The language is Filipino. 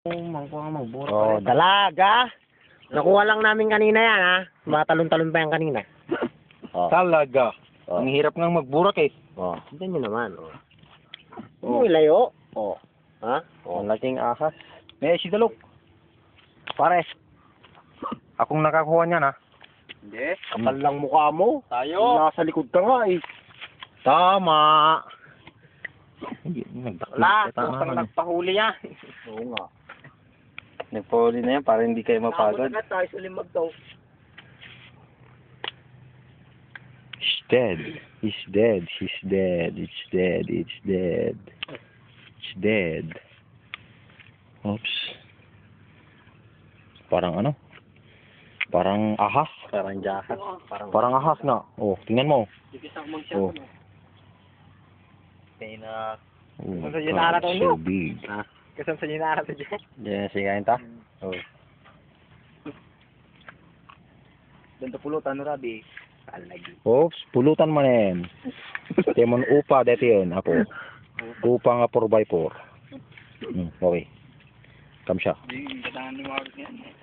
Oh, dalaga. Nakuha lang namin kanina yan, ha? Matalon-talon pa yan kanina. Oh. Talaga. Oh. Ang hirap nga magburak eh. Oh, tignan nyo naman, oh. Oh, layo. Oh. Ha? Oh. Malaking ahas. May si Dalok. Pares. Akong nakakuha niyan ha. Hindi. Kapal lang mukha mo. Tayo. Nasa likod ka nga eh. Tama. Hindi, Wala. Kusang nagpahuli yan. Oo nga. Nagpahuli na yan para hindi kayo mapagod. Tayo sa limag daw. He's dead. He's dead. He's dead. It's dead. It's dead. It's dead. Oops. Parang ano? Parang ahas. Parang jahat. Parang ahas nga. Oh, tingnan mo. Oh. Kaya Oh, Sa ginara God, to, so no? big. Kasam sa ginara to dyan. Diyan sigahin ta? Oh. Ganto pulutan no rabi. Alagi. Oops, pulutan mo na yan. Temon upa dito yun, apo. Upa nga 4x4. Okay. Kam siya. Hindi, katangan ni Mark yan.